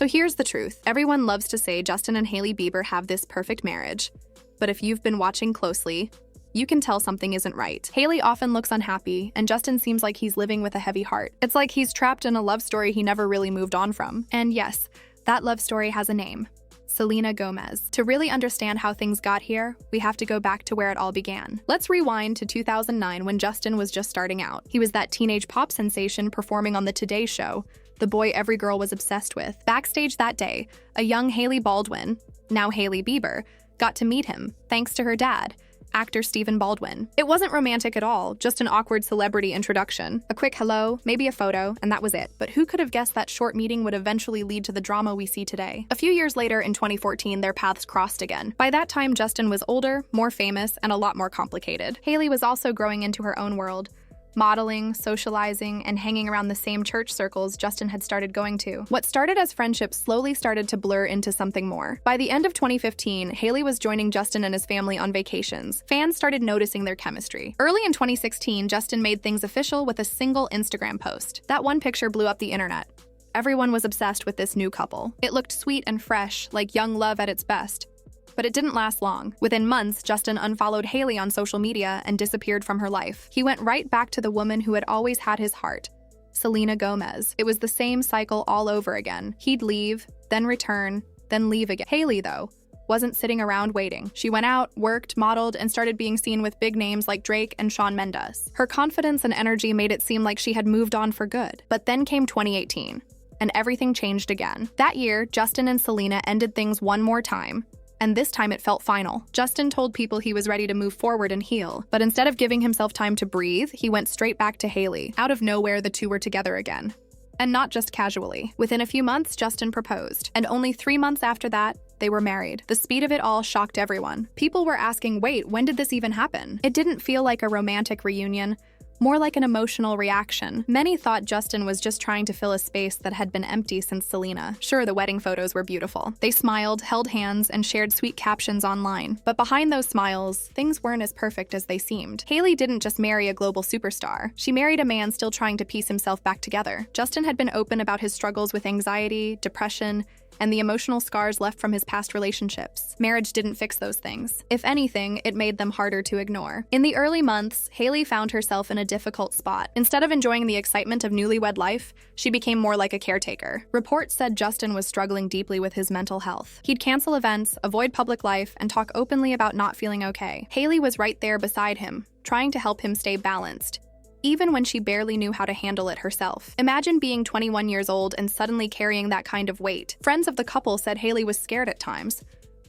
So here's the truth. Everyone loves to say Justin and Hailey Bieber have this perfect marriage. But if you've been watching closely, you can tell something isn't right. Hailey often looks unhappy, and Justin seems like he's living with a heavy heart. It's like he's trapped in a love story he never really moved on from. And yes, that love story has a name. Selena Gomez. To really understand how things got here, we have to go back to where it all began. Let's rewind to 2009 when Justin was just starting out. He was that teenage pop sensation performing on the Today Show, the boy every girl was obsessed with. Backstage that day, a young Hailey Baldwin, now Hailey Bieber, got to meet him, thanks to her dad, actor Stephen Baldwin. It wasn't romantic at all, just an awkward celebrity introduction. A quick hello, maybe a photo, and that was it. But who could have guessed that short meeting would eventually lead to the drama we see today? A few years later, in 2014, their paths crossed again. By that time, Justin was older, more famous, and a lot more complicated. Hailey was also growing into her own world, modeling, socializing, and hanging around the same church circles Justin had started going to. What started as friendship slowly started to blur into something more. By the end of 2015, Hailey was joining Justin and his family on vacations. Fans started noticing their chemistry. Early in 2016, Justin made things official with a single Instagram post. That one picture blew up the internet. Everyone was obsessed with this new couple. It looked sweet and fresh, like young love at its best. But it didn't last long. Within months, Justin unfollowed Hailey on social media and disappeared from her life. He went right back to the woman who had always had his heart, Selena Gomez. It was the same cycle all over again. He'd leave, then return, then leave again. Hailey, though, wasn't sitting around waiting. She went out, worked, modeled, and started being seen with big names like Drake and Shawn Mendes. Her confidence and energy made it seem like she had moved on for good. But then came 2018, and everything changed again. That year, Justin and Selena ended things one more time, and this time it felt final. Justin told people he was ready to move forward and heal, but instead of giving himself time to breathe, he went straight back to Hailey. Out of nowhere, the two were together again. And not just casually. Within a few months, Justin proposed, and only 3 months after that, they were married. The speed of it all shocked everyone. People were asking, wait, when did this even happen? It didn't feel like a romantic reunion, more like an emotional reaction. Many thought Justin was just trying to fill a space that had been empty since Selena. Sure, the wedding photos were beautiful. They smiled, held hands, and shared sweet captions online. But behind those smiles, things weren't as perfect as they seemed. Hailey didn't just marry a global superstar. She married a man still trying to piece himself back together. Justin had been open about his struggles with anxiety, depression, and the emotional scars left from his past relationships. Marriage didn't fix those things. If anything, it made them harder to ignore. In the early months, Hailey found herself in a difficult spot. Instead of enjoying the excitement of newlywed life, she became more like a caretaker. Reports said Justin was struggling deeply with his mental health. He'd cancel events, avoid public life, and talk openly about not feeling okay. Hailey was right there beside him, trying to help him stay balanced, even when she barely knew how to handle it herself. Imagine being 21 years old and suddenly carrying that kind of weight. Friends of the couple said Hailey was scared at times,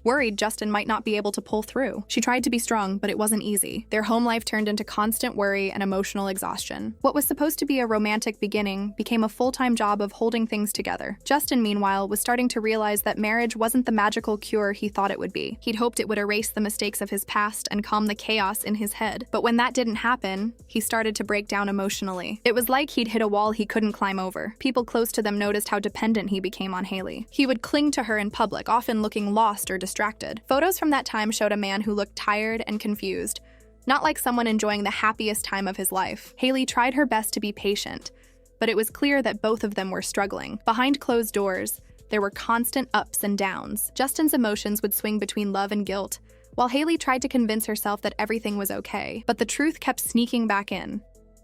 worried Justin might not be able to pull through. She tried to be strong, but it wasn't easy. Their home life turned into constant worry and emotional exhaustion. What was supposed to be a romantic beginning became a full-time job of holding things together. Justin, meanwhile, was starting to realize that marriage wasn't the magical cure he thought it would be. He'd hoped it would erase the mistakes of his past and calm the chaos in his head. But when that didn't happen, he started to break down emotionally. It was like he'd hit a wall he couldn't climb over. People close to them noticed how dependent he became on Hailey. He would cling to her in public, often looking lost or distracted. Photos from that time showed a man who looked tired and confused, not like someone enjoying the happiest time of his life. Hailey tried her best to be patient, but it was clear that both of them were struggling. Behind closed doors, there were constant ups and downs. Justin's emotions would swing between love and guilt, while Hailey tried to convince herself that everything was okay. But the truth kept sneaking back in.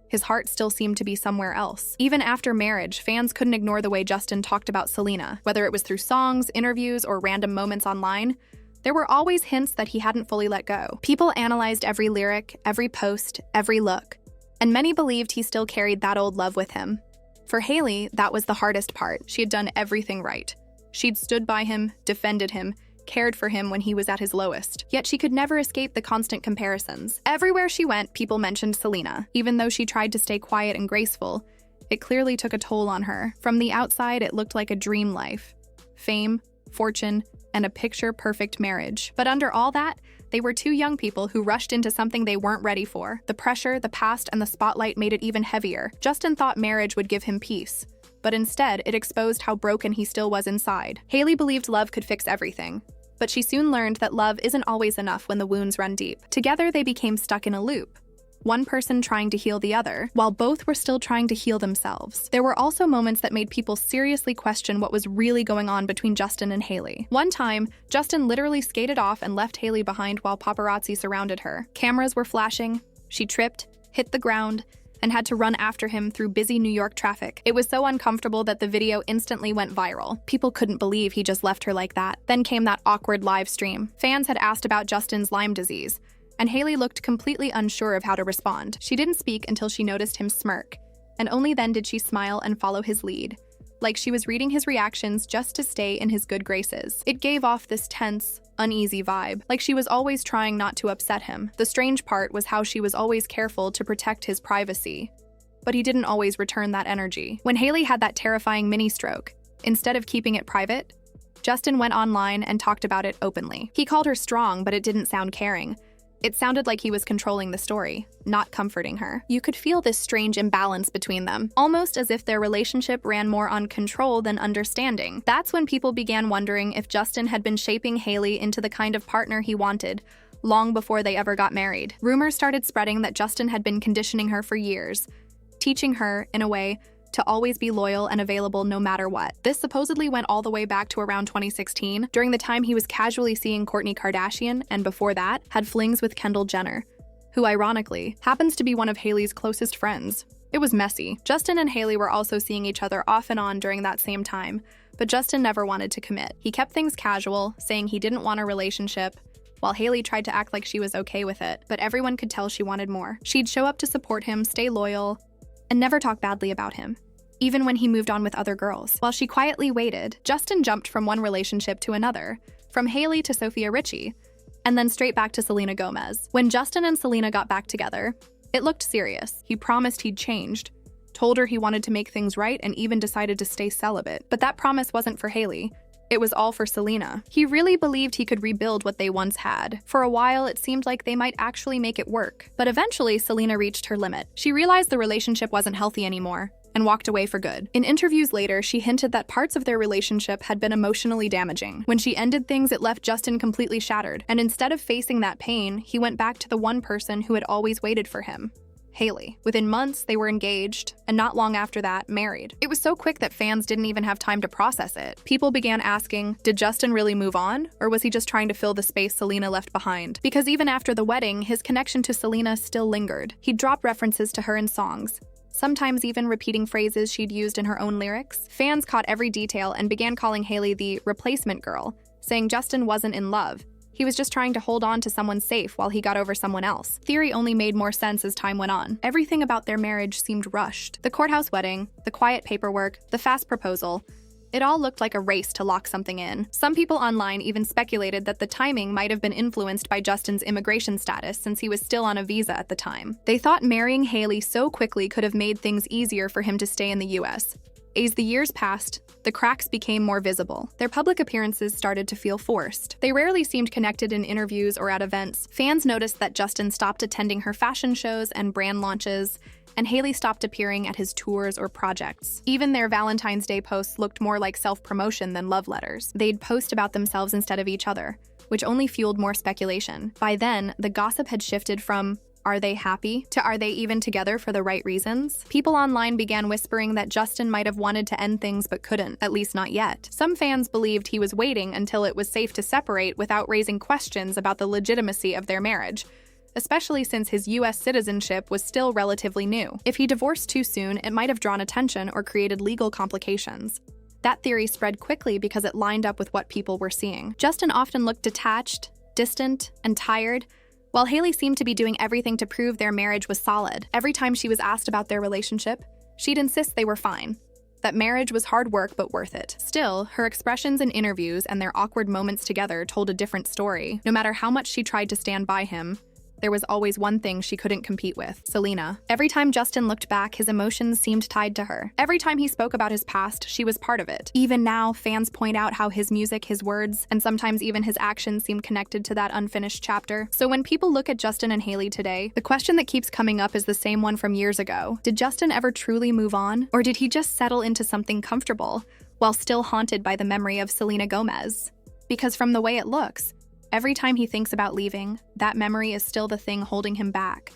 His heart still seemed to be somewhere else. Even after marriage, fans couldn't ignore the way Justin talked about Selena. Whether it was through songs, interviews, or random moments online, there were always hints that he hadn't fully let go. People analyzed every lyric, every post, every look, and many believed he still carried that old love with him. For Hailey, that was the hardest part. She had done everything right. She'd stood by him, defended him, cared for him when he was at his lowest. Yet she could never escape the constant comparisons. Everywhere she went, people mentioned Selena. Even though she tried to stay quiet and graceful, it clearly took a toll on her. From the outside, it looked like a dream life. Fame, fortune, and a picture-perfect marriage. But under all that, they were two young people who rushed into something they weren't ready for. The pressure, the past, and the spotlight made it even heavier. Justin thought marriage would give him peace, but instead, it exposed how broken he still was inside. Hailey believed love could fix everything, but she soon learned that love isn't always enough when the wounds run deep. Together, they became stuck in a loop. one person trying to heal the other, while both were still trying to heal themselves. There were also moments that made people seriously question what was really going on between Justin and Hailey. One time, Justin literally skated off and left Hailey behind while paparazzi surrounded her. Cameras were flashing, she tripped, hit the ground, and had to run after him through busy New York traffic. It was so uncomfortable that the video instantly went viral. People couldn't believe he just left her like that. Then came that awkward live stream. Fans had asked about Justin's Lyme disease, and Hailey looked completely unsure of how to respond. She didn't speak until she noticed him smirk, and only then did she smile and follow his lead, like she was reading his reactions just to stay in his good graces. It gave off this tense, uneasy vibe, like she was always trying not to upset him. The strange part was how she was always careful to protect his privacy, but he didn't always return that energy. When Hailey had that terrifying mini-stroke, instead of keeping it private, Justin went online and talked about it openly. He called her strong, but it didn't sound caring. It sounded like he was controlling the story, not comforting her. You could feel this strange imbalance between them, almost as if their relationship ran more on control than understanding. That's when people began wondering if Justin had been shaping Hailey into the kind of partner he wanted, long before they ever got married. Rumors started spreading that Justin had been conditioning her for years, teaching her, in a way, to always be loyal and available no matter what. This supposedly went all the way back to around 2016, during the time he was casually seeing Kourtney Kardashian, and before that, had flings with Kendall Jenner, who ironically happens to be one of Hailey's closest friends. It was messy. Justin and Hailey were also seeing each other off and on during that same time, but Justin never wanted to commit. He kept things casual, saying he didn't want a relationship, while Hailey tried to act like she was okay with it, but everyone could tell she wanted more. She'd show up to support him, stay loyal, and never talk badly about him, even when he moved on with other girls. While she quietly waited, Justin jumped from one relationship to another, from Hailey to Sofia Richie, and then straight back to Selena Gomez. When Justin and Selena got back together, it looked serious. He promised he'd changed, told her he wanted to make things right, and even decided to stay celibate. But that promise wasn't for Hailey. It was all for Selena. He really believed he could rebuild what they once had. For a while, it seemed like they might actually make it work. But eventually, Selena reached her limit. She realized the relationship wasn't healthy anymore, and walked away for good. In interviews later, she hinted that parts of their relationship had been emotionally damaging. When she ended things, it left Justin completely shattered, and instead of facing that pain, he went back to the one person who had always waited for him, Hailey. Within months, they were engaged, and not long after that, married. It was so quick that fans didn't even have time to process it. People began asking, did Justin really move on, or was he just trying to fill the space Selena left behind? Because even after the wedding, his connection to Selena still lingered. He'd drop references to her in songs, sometimes even repeating phrases she'd used in her own lyrics. Fans caught every detail and began calling Hailey the replacement girl, saying Justin wasn't in love. He was just trying to hold on to someone safe while he got over someone else. Theory only made more sense as time went on. Everything about their marriage seemed rushed. The courthouse wedding, the quiet paperwork, the fast proposal, it all looked like a race to lock something in. Some people online even speculated that the timing might have been influenced by Justin's immigration status since he was still on a visa at the time. They thought marrying Hailey so quickly could have made things easier for him to stay in the US. As the years passed, the cracks became more visible. Their public appearances started to feel forced. They rarely seemed connected in interviews or at events. Fans noticed that Justin stopped attending her fashion shows and brand launches, and Hailey stopped appearing at his tours or projects. Even their Valentine's Day posts looked more like self-promotion than love letters. They'd post about themselves instead of each other, which only fueled more speculation. By then, the gossip had shifted from "are they happy?" to "are they even together for the right reasons?" People online began whispering that Justin might have wanted to end things but couldn't, at least not yet. Some fans believed he was waiting until it was safe to separate without raising questions about the legitimacy of their marriage, especially since his US citizenship was still relatively new. If he divorced too soon, it might have drawn attention or created legal complications. That theory spread quickly because it lined up with what people were seeing. Justin often looked detached, distant, and tired, while Hailey seemed to be doing everything to prove their marriage was solid. Every time she was asked about their relationship, she'd insist they were fine, that marriage was hard work but worth it. Still, her expressions in interviews and their awkward moments together told a different story. No matter how much she tried to stand by him, there was always one thing she couldn't compete with: Selena. Every time Justin looked back, his emotions seemed tied to her. Every time he spoke about his past, she was part of it. Even now, fans point out how his music, his words, and sometimes even his actions seem connected to that unfinished chapter. So when people look at Justin and Hailey today, the question that keeps coming up is the same one from years ago. Did Justin ever truly move on? Or did he just settle into something comfortable, while still haunted by the memory of Selena Gomez? Because from the way it looks, every time he thinks about leaving, that memory is still the thing holding him back.